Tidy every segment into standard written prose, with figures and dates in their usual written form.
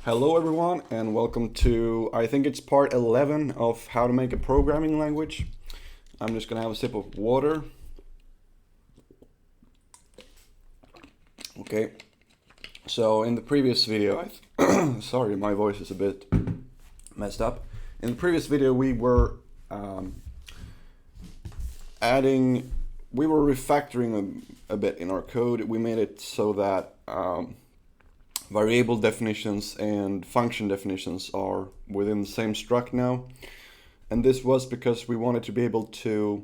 Hello everyone and welcome to, I think it's part 11 of how to make a programming language. I'm just gonna have a sip of water. Okay, so in the previous video, sorry, my voice is a bit messed up. In the previous video we were refactoring a bit in our code. We made it so that variable definitions and function definitions are within the same struct now. And this was because we wanted to be able to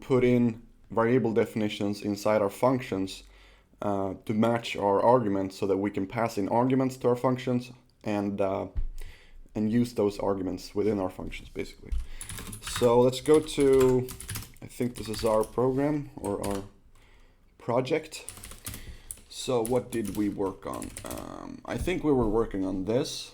put in variable definitions inside our functions to match our arguments so that we can pass in arguments to our functions and use those arguments within our functions basically. So let's go to, I think this is our program or our project. So what did we work on? I think we were working on this.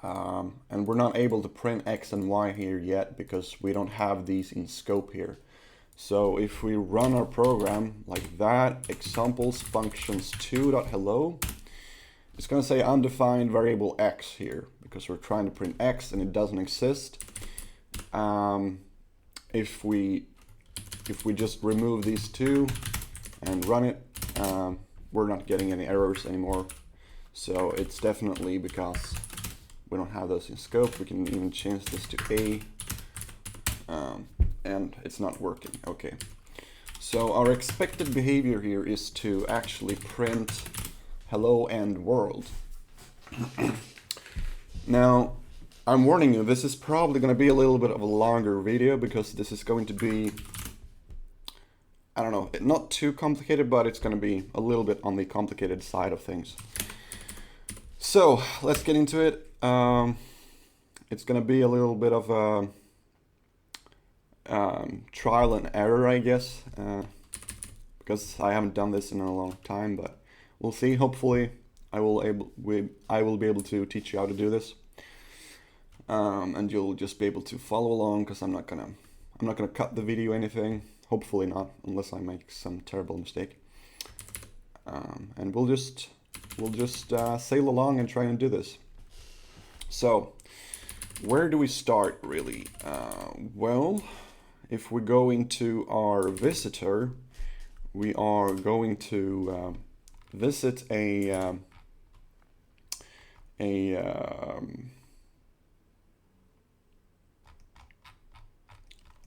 And we're not able to print X and Y here yet because we don't have these in scope here. So if we run our program like that, examples functions 2.hello, it's going to say undefined variable X here because we're trying to print X and it doesn't exist. If we just remove these two and run it, we're not getting any errors anymore. So it's definitely because we don't have those in scope. We can even change this to A, and it's not working. Okay, so our expected behavior here is to actually print hello and world. Now, I'm warning you, this is probably going to be a little bit of a longer video because this is going to be, I don't know, not too complicated, but it's going to be a little bit on the complicated side of things. So let's get into it. It's going to be a little bit of a trial and error, I guess, because I haven't done this in a long time, but we'll see. Hopefully I will be able to teach you how to do this, and you'll just be able to follow along because I'm not gonna cut the video or anything. Hopefully not, unless I make some terrible mistake. And we'll just sail along and try and do this. So, where do we start really? Well, if we go into our visitor, we are going to visit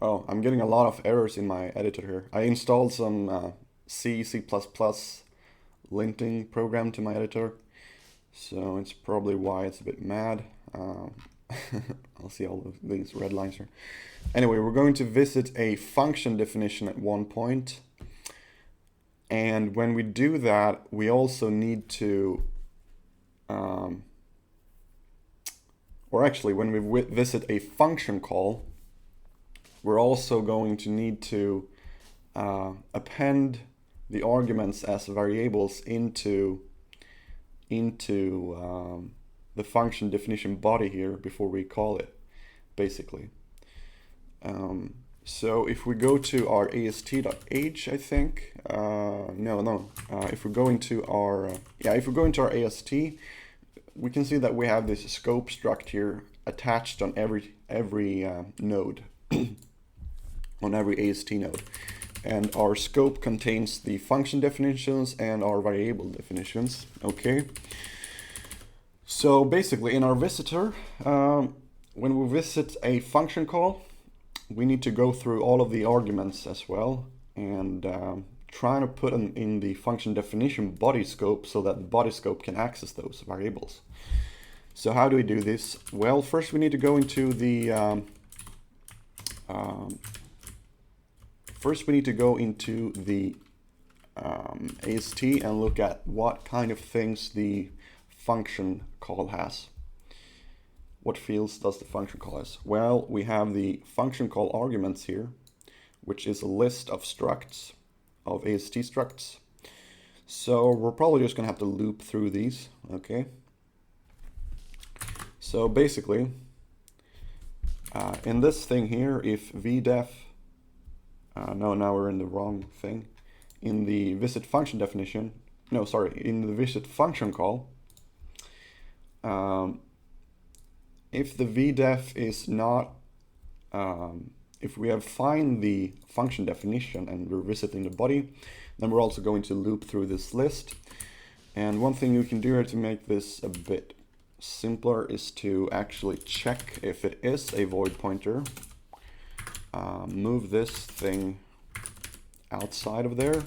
oh, I'm getting a lot of errors in my editor here. I installed some C++ linting program to my editor, so it's probably why it's a bit mad. I'll see all of these red lines here. Anyway, we're going to visit a function definition at one point. And when we do that, we also need to, or actually when we visit a function call, we're also going to need to append the arguments as variables into the function definition body here before we call it, basically. So if we go to our ast.h, I think, if we go into our, ast, we can see that we have this scope struct here attached on every node, on every AST node. And our scope contains the function definitions and our variable definitions, okay? So basically in our visitor, when we visit a function call, we need to go through all of the arguments as well and try to put them in the function definition body scope so that the body scope can access those variables. So how do we do this? Well, first we need to go into the AST and look at what kind of things the function call has. What fields does the function call has? Well, we have the function call arguments here, which is a list of structs, of AST structs. So we're probably just gonna have to loop through these, okay? So basically, in this thing here, if vdef, no, now we're in the wrong thing. In the visit function definition, no, sorry, in the visit function call, if the vdef is not, if we have find the function definition and we're visiting the body, then we're also going to loop through this list. And one thing you can do here to make this a bit simpler is to actually check if it is a void pointer. Move this thing outside of there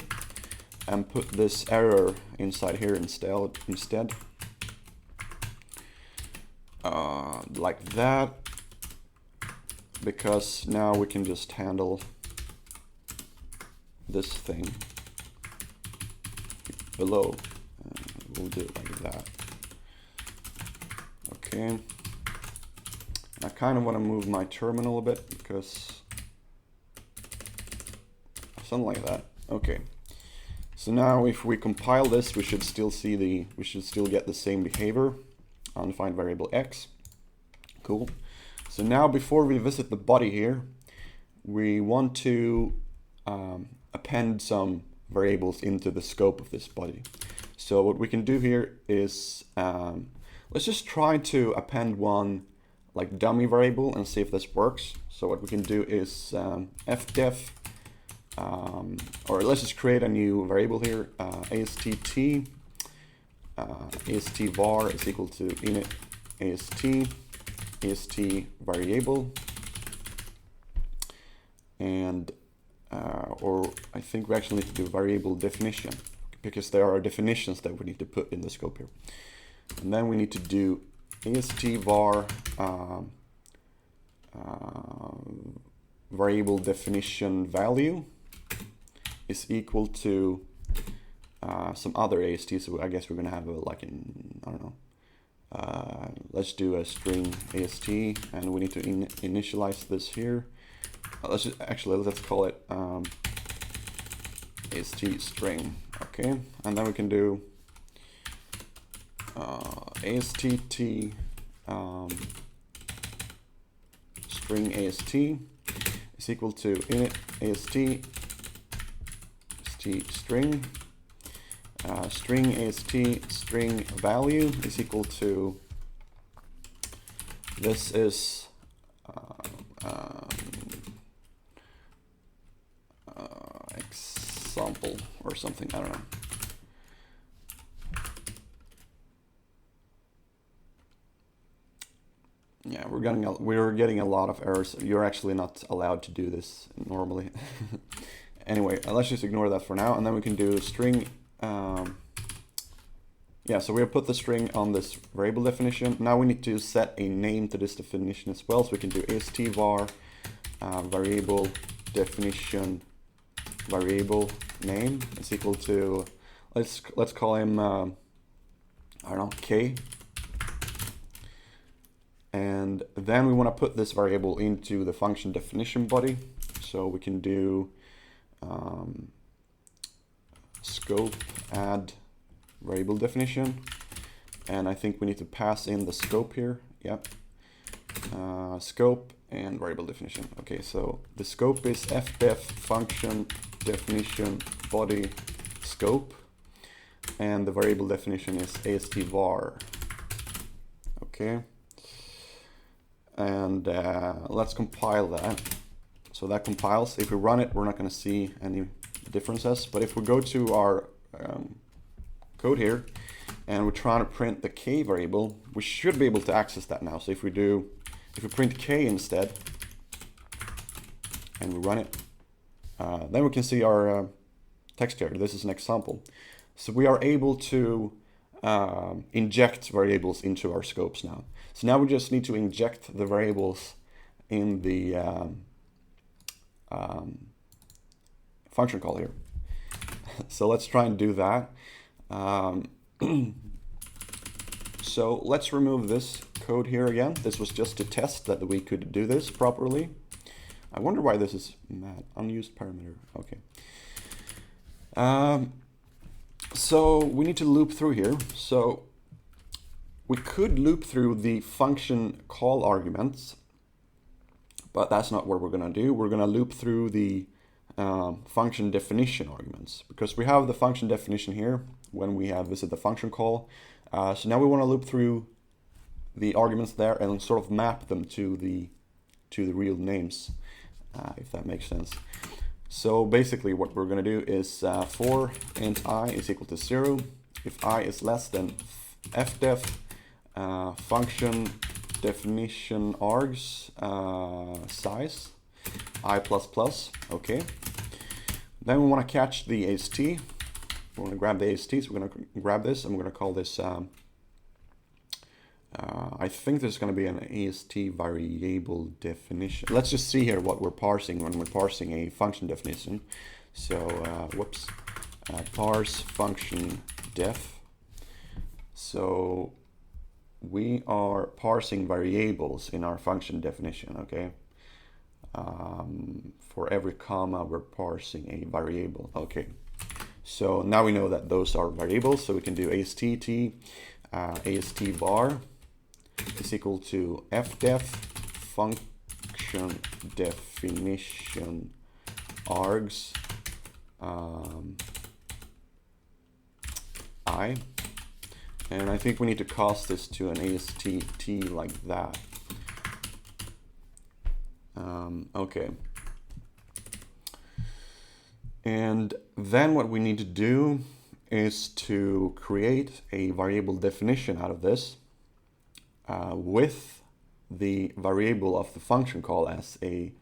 and put this error inside here instead. Like that, because now we can just handle this thing below. We'll do it like that. Okay. I kind of want to move my terminal a bit because something like that. Okay. So now if we compile this, we should still get the same behavior. Undefined variable x. Cool. So now before we visit the body here, we want to append some variables into the scope of this body. So what we can do here is let's just try to append one like dummy variable and see if this works. So what we can do is fdef, or let's just create a new variable here, ASTT, AST var is equal to init AST variable, and or I think we actually need to do variable definition, because there are definitions that we need to put in the scope here. And then we need to do AST var variable definition value is equal to some other AST. So I guess we're going to have a, like in, I don't know, let's do a string AST, and we need to initialize this here. Let's call it AST string. Okay, and then we can do ASTT string AST is equal to init AST string string AST string value is equal to, this is example or something, I don't know. Yeah, we're getting a lot of errors. You're actually not allowed to do this normally. Anyway, let's just ignore that for now, and then we can do string. Yeah, so we'll put the string on this variable definition. Now we need to set a name to this definition as well. So we can do ast var variable definition variable name is equal to, let's call him I don't know, k. And then we want to put this variable into the function definition body. So we can do scope add variable definition, and I think we need to pass in the scope here. Yep. Scope and variable definition. Okay, so the scope is fdef function definition body scope, and the variable definition is ast var. Okay. And let's compile that. So that compiles. If we run it, we're not going to see any differences. But if we go to our code here and we're trying to print the k variable, we should be able to access that now. So if we print k instead and we run it, then we can see our text here. This is an example. So we are able to inject variables into our scopes now. So now we just need to inject the variables in the function call here. So let's try and do that. So let's remove this code here again. This was just to test that we could do this properly. I wonder why this is mad. Unused parameter. Okay. So we need to loop through here. So we could loop through the function call arguments, but that's not what we're going to do. We're going to loop through the function definition arguments, because we have the function definition here when we have visited the function call. So now we want to loop through the arguments there and sort of map them to the real names, if that makes sense. So basically what we're going to do is for int I is equal to 0, if I is less than fdef, function definition args size I++, okay. Then we want to catch the AST. We want to grab the AST, so we're going to grab this and we're going to call this, I think there's going to be an AST variable definition. Let's just see here what we're parsing when we're parsing a function definition. So, whoops, parse function def. So we are parsing variables in our function definition, okay? For every comma, we're parsing a variable, okay. So now we know that those are variables, so we can do AST AST var is equal to fdef function definition args I, and I think we need to cast this to an AST like that. Okay. And then what we need to do is to create a variable definition out of this with the variable of the function call as a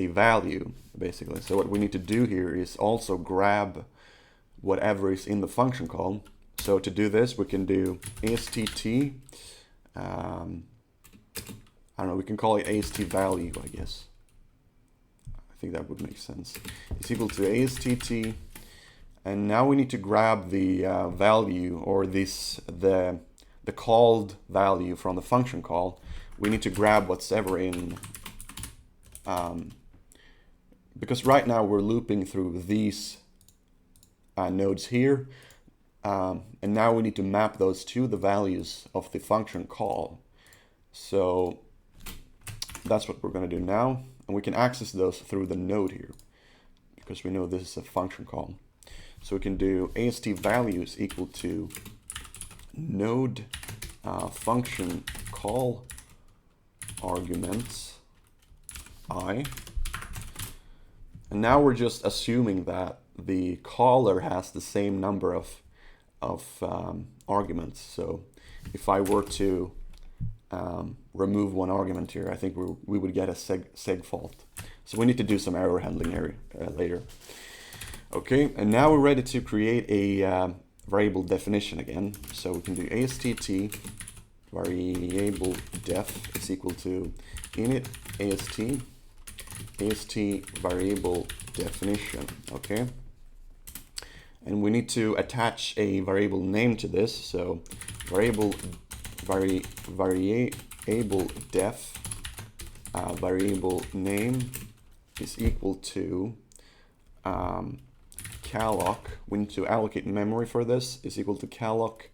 value, basically. So what we need to do here is also grab whatever is in the function call. So to do this, we can do ASTT, I don't know, we can call it AST value, I guess. I think that would make sense. It's equal to ASTT, and now we need to grab the value, or the called value from the function call. We need to grab whatever in, because right now we're looping through these nodes here, and now we need to map those to the values of the function call. So that's what we're going to do now, and we can access those through the node here, because we know this is a function call. So we can do AST values equal to node function call arguments I, and now we're just assuming that the caller has the same number of arguments. So if I were to remove one argument here, I think we would get a seg fault. So we need to do some error handling here later. Okay, and now we're ready to create a variable definition again. So we can do ASTT variable def is equal to init AST variable definition, okay? And we need to attach a variable name to this. So variable def variable name is equal to calloc. We need to allocate memory for this. Is equal to calloc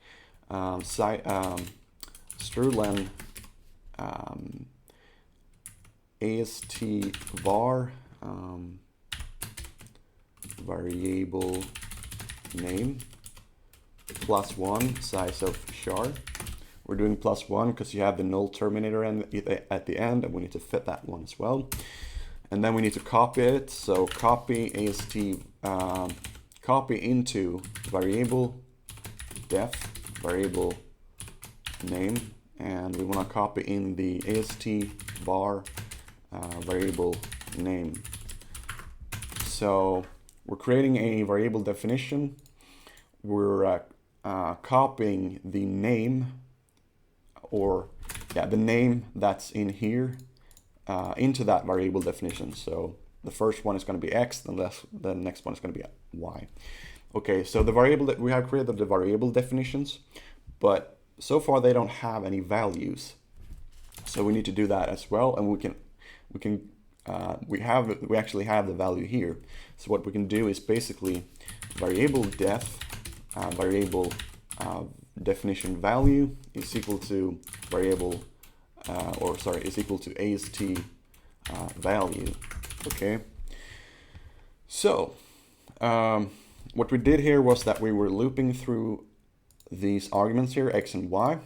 strlen AST var variable name +1 size of char. We're doing +1 because you have the null terminator at the end, and we need to fit that one as well. And then we need to copy it. So copy AST, copy into variable def variable name, and we want to copy in the AST var variable name. So we're creating a variable definition. We're copying the name, or the name that's in here into that variable definition. So the first one is going to be X, and the next one is going to be Y. Okay, so the variable that we have created the variable definitions, but so far they don't have any values. So we need to do that as well, and we actually have the value here. So what we can do is basically variable def variable definition value is equal to variable is equal to AST value. Okay, So what we did here was that we were looping through these arguments here, x and y.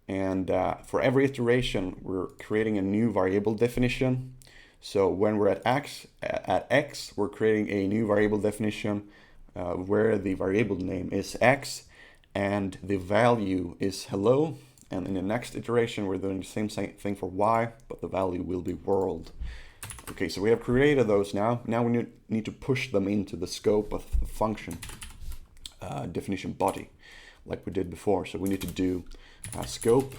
And for every iteration, we're creating a new variable definition. So when we're at x, we're creating a new variable definition where the variable name is x and the value is hello. And in the next iteration, we're doing the same thing for y, but the value will be world. Okay, so we have created those now. Now we need to push them into the scope of the function definition body, like we did before. So we need to do scope,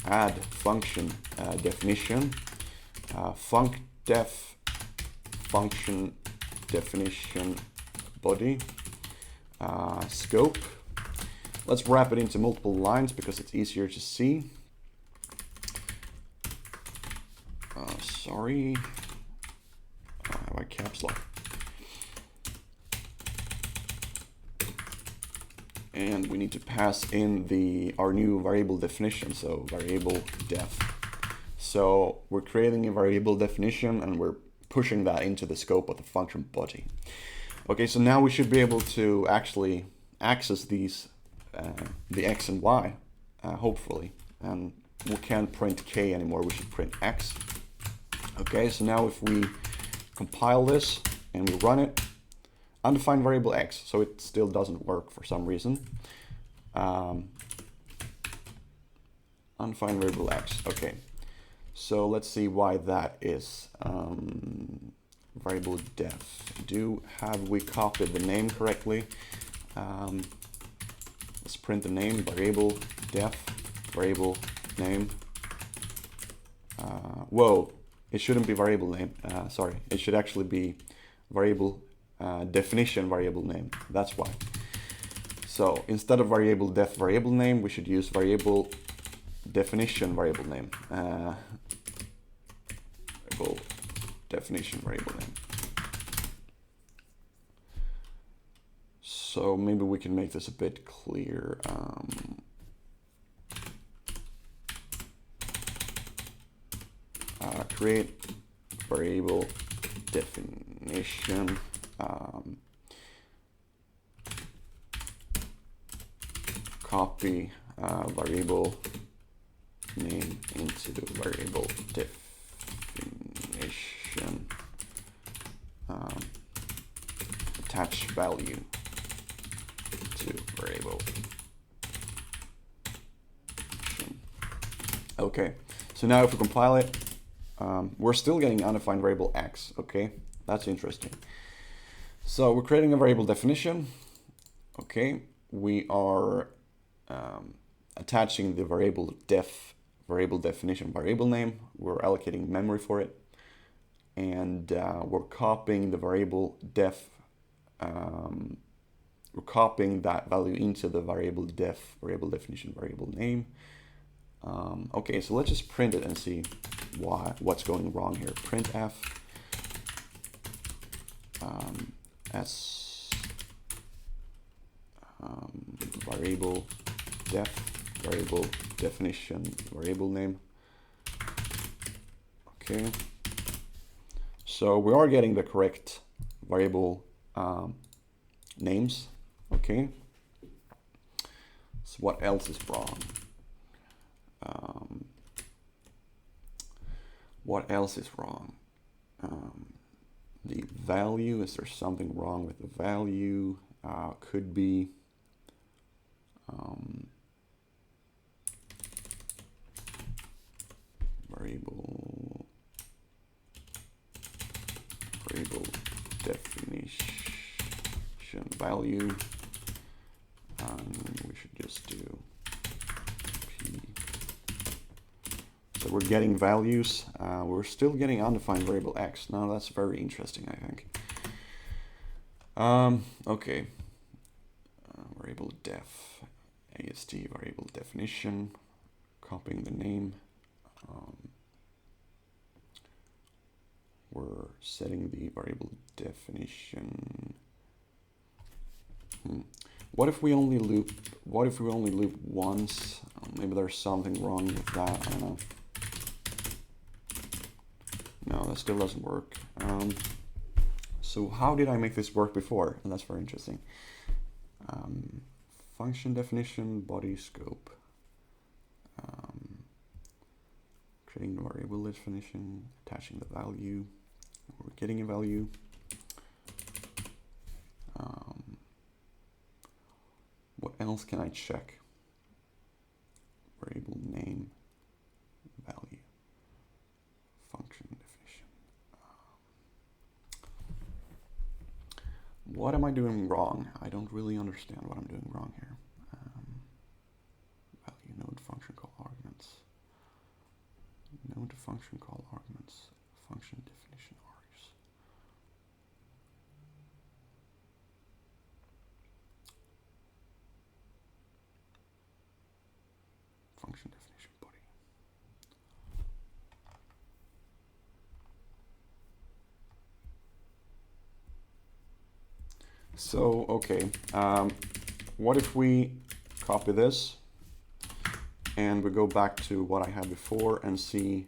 add function definition, funcdef function definition body, scope. Let's wrap it into multiple lines because it's easier to see. Sorry, my caps lock. And we need to pass in our new variable definition, so variable def. So we're creating a variable definition and we're pushing that into the scope of the function body. Okay, so now we should be able to actually access these, the x and y, hopefully. And we can't print k anymore, we should print x. Okay, so now if we compile this and we run it, undefined variable x, so it still doesn't work for some reason. Undefined variable x, okay. So let's see why that is. Variable def. Have we copied the name correctly? Let's print the name, variable def, variable name. Whoa, it shouldn't be variable name, sorry. It should actually be variable definition variable name, that's why. So instead of variable def variable name, we should use variable definition variable name. Variable definition variable name. So maybe we can make this a bit clearer. Create variable definition. Copy variable name into the variable definition. Attach value to variable. Okay, so now if we compile it, we're still getting undefined variable x. Okay, that's interesting. So we're creating a variable definition. Okay, we are attaching the variable definition variable name. We're allocating memory for it, and we're copying the variable def. We're copying that value into the variable variable definition variable name. Okay, so let's just print it and see what's going wrong here. Printf s variable def variable definition variable name. Okay, so we are getting the correct variable names. Okay, so what else is wrong? What else is wrong? The value, is there something wrong with the value? Could be variable definition value. We should just do p. So we're getting values. We're still getting undefined variable x. Now that's very interesting, I think. Okay. Variable def, ast variable definition, copying the name. We're setting the variable definition. What if we only loop? What if we only loop once? Maybe there's something wrong with that. I don't know. No, that still doesn't work. So how did I make this work before? And that's very interesting. Function definition, body scope. Creating the variable definition, attaching the value, or getting a value. What else can I check? Variable name, value, function definition. What am I doing wrong? I don't really understand what I'm doing wrong here. Value node function call arguments. Node function call arguments. Function definition args. Function definition body. So, okay, what if we copy this and we go back to what I had before and see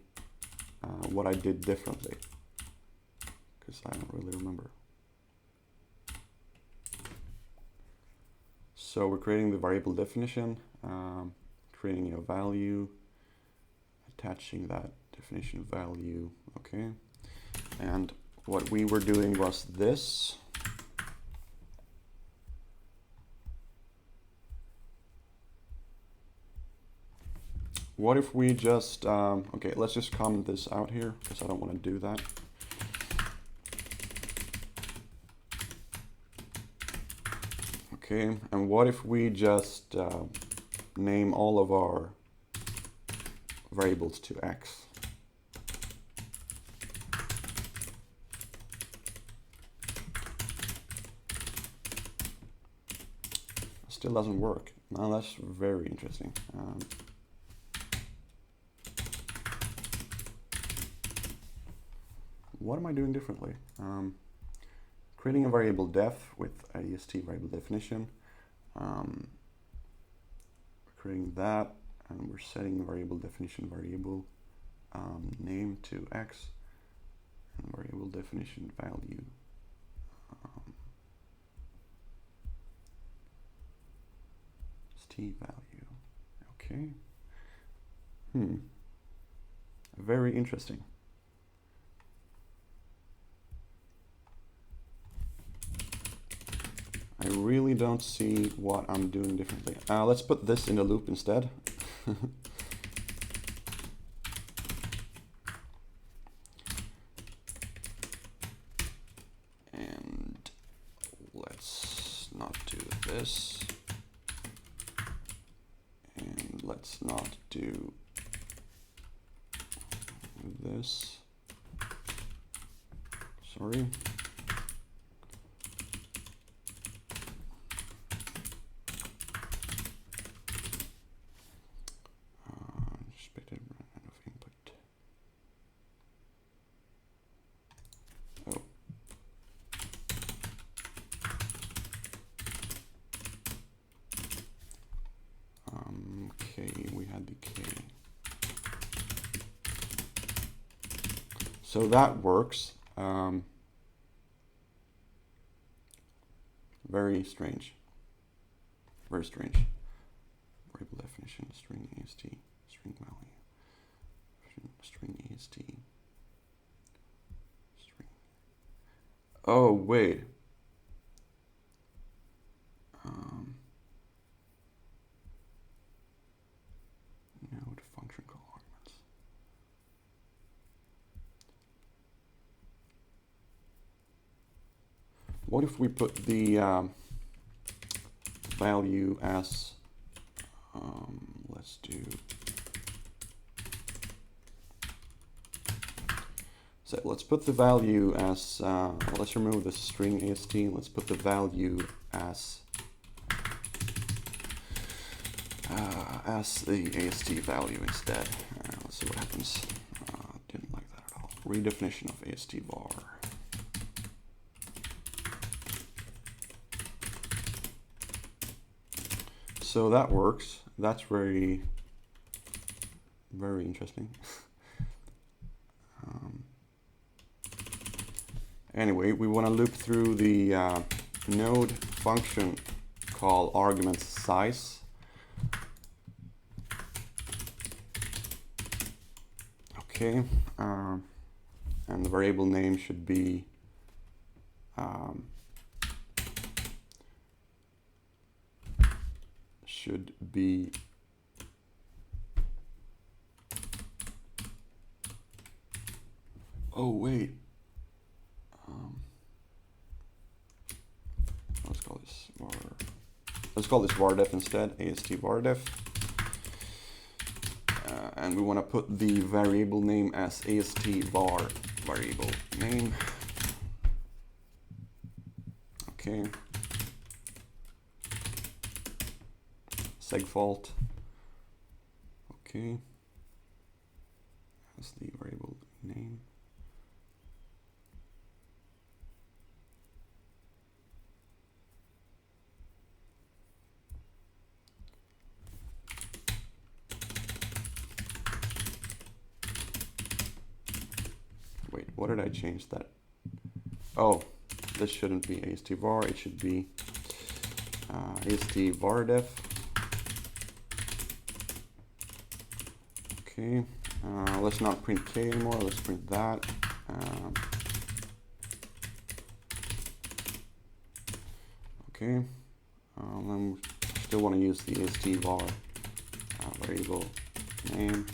what I did differently? Because I don't really remember. So we're creating the variable definition, creating a value, attaching that definition value, okay. And what we were doing was this. What if we just, okay, let's just comment this out here because I don't want to do that. Okay, and what if we just name all of our variables to X? Still doesn't work. Now that's very interesting. What am I doing differently? Creating a variable def with AST variable definition. Creating that, and we're setting variable definition variable name to X, and variable definition value st value. Okay. Very interesting. I really don't see what I'm doing differently. Let's put this in a loop instead. And let's not do this. And let's not do this. Sorry. So that works. Very strange. Very strange. Variable definition, string AST, string value, string AST, string. Oh, wait. Node function call arguments. What if we put the value as, let's do, so let's put the value as, let's remove the string AST, let's put the value as the AST value instead. Let's see what happens. Didn't like that at all. Redefinition of AST var. So that works. That's very, very interesting. Anyway, we want to loop through the node function call argument size. Okay, and the variable name should be oh wait, let's call this vardef instead, ast vardef. And we want to put the variable name as ast var variable name. Okay. Segfault. Okay. That's the variable name. Wait, what did I change that? Oh, this shouldn't be ast var, it should be ast vardef. Okay, let's not print k anymore, let's print that. Okay, then we still want to use the ast var variable name.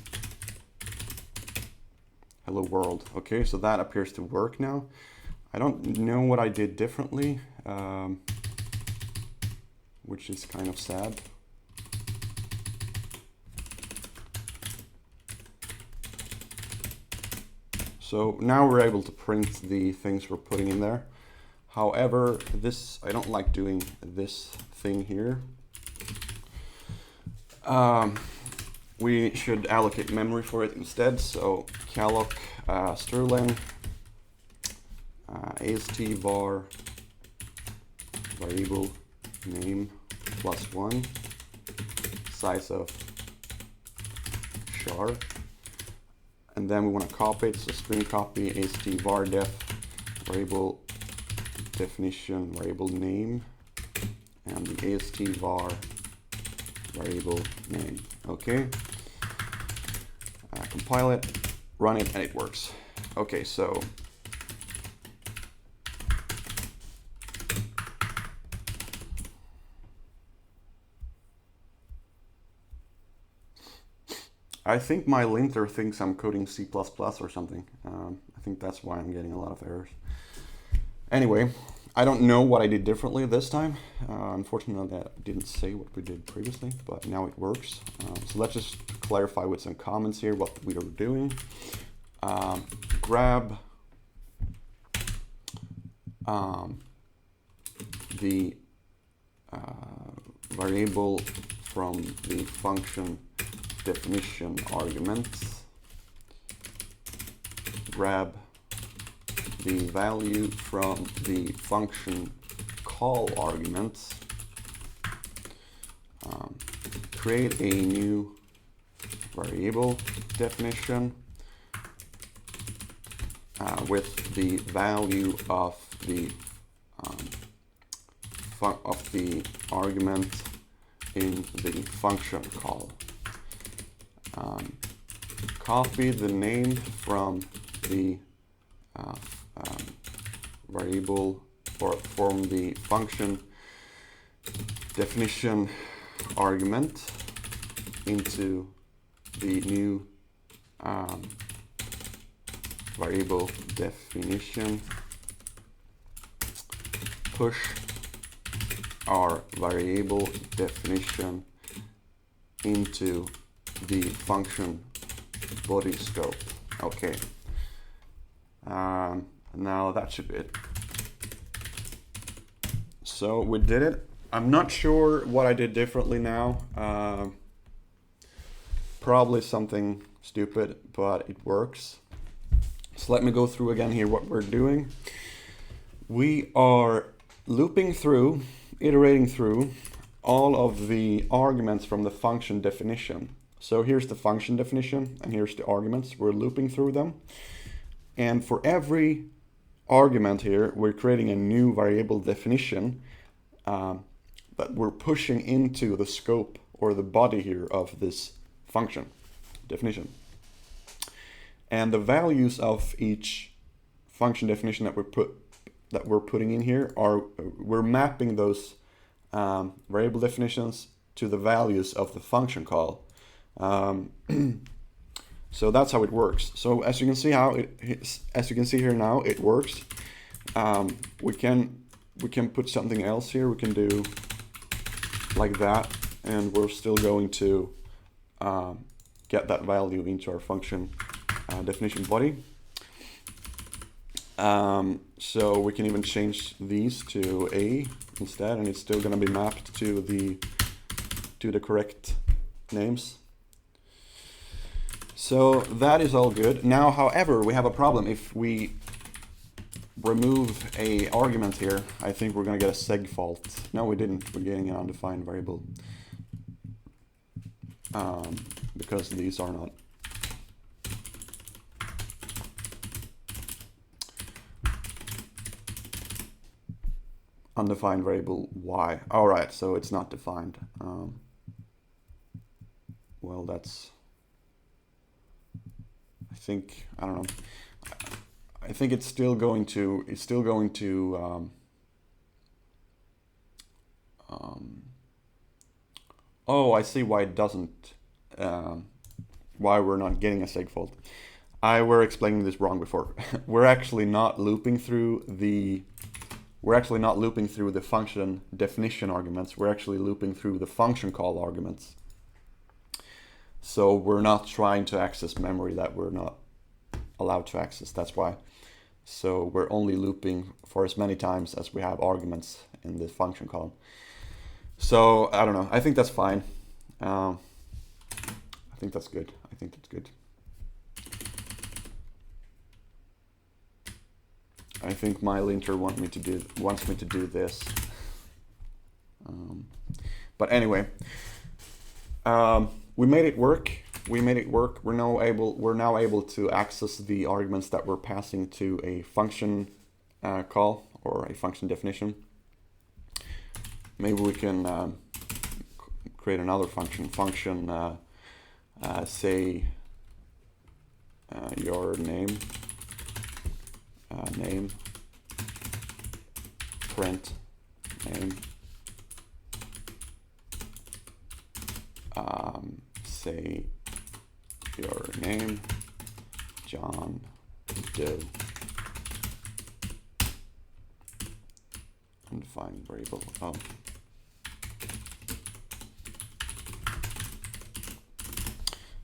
Hello world. Okay, so that appears to work now. I don't know what I did differently, which is kind of sad. So now we're able to print the things we're putting in there. However, this, I don't like doing this thing here. We should allocate memory for it instead. So calloc strlen ast var variable name +1 size of char, and then we want to copy it, so string copy ast vardef variable definition variable name and the ast var variable name. Okay, compile it, run it, and it works. Okay, so I think my linter thinks I'm coding C++ or something. I think that's why I'm getting a lot of errors. Anyway, I don't know what I did differently this time. Unfortunately, that didn't say what we did previously, but now it works. So let's just clarify with some comments here what we are doing. Grab the variable from the function definition arguments, grab the value from the function call arguments, create a new variable definition with the value of the argument in the function call. Copy the name from the variable or from the function definition argument into the new variable definition. Push our variable definition into the function body scope. Okay. Now that should be it. So we did it. I'm not sure what I did differently now. Probably something stupid, but it works. So let me go through again here what we're doing. We are looping through, iterating through all of the arguments from the function definition. So here's the function definition and here's the arguments. We're looping through them. And for every argument here, we're creating a new variable definition that we're pushing into the scope or the body here of this function definition. And the values of each function definition that we're putting in here we're mapping those variable definitions to the values of the function call. So that's how it works. So as you can see here now, it works. We can put something else here. We can do like that, and we're still going to get that value into our function definition body. So we can even change these to A instead, and it's still going to be mapped to the correct names. So that is all good. Now, however, we have a problem. If we remove a argument here, I think we're going to get a seg fault. No, we didn't. We're getting an undefined variable because these are not. Undefined variable y. All right, so it's not defined. Well, that's. I don't know. I think it's still going to. Oh, I see why it doesn't. Why we're not getting a seg fault. I were explaining this wrong before. We're actually not looping through the. We're actually not looping through the function definition arguments. We're actually looping through the function call arguments. So we're not trying to access memory that we're not allowed to access. That's why. So we're only looping for as many times as we have arguments in the function call. So I don't know. I think that's fine. I think that's good. I think that's good. I think my linter wants me to do this. But anyway, we made it work. We're now able to access the arguments that we're passing to a function call or a function definition. Maybe we can create another function. Say your name. Name, print, name, say your name, John Doe, undefined variable. Oh.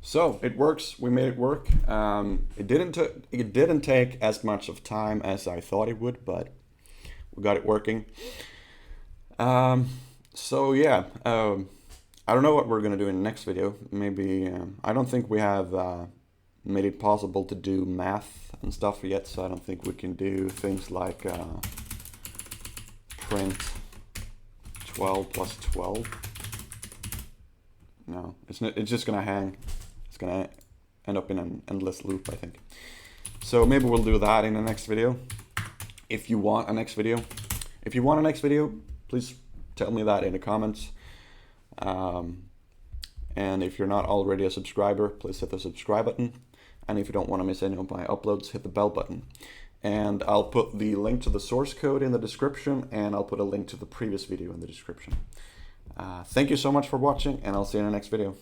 So it works. We made it work. It didn't take as much of time as I thought it would, but we got it working. So yeah, I don't know what we're gonna do in the next video. Maybe I don't think we have made it possible to do math and stuff yet, so I don't think we can do things like print 12 plus 12. No, it's just gonna hang. Gonna end up in an endless loop, I think. So maybe we'll do that in the next video. If you want a next video, please tell me that in the comments. And if you're not already a subscriber, please hit the subscribe button. And if you don't want to miss any of my uploads, hit the bell button. And I'll put the link to the source code in the description, and I'll put a link to the previous video in the description. Thank you so much for watching, and I'll see you in the next video.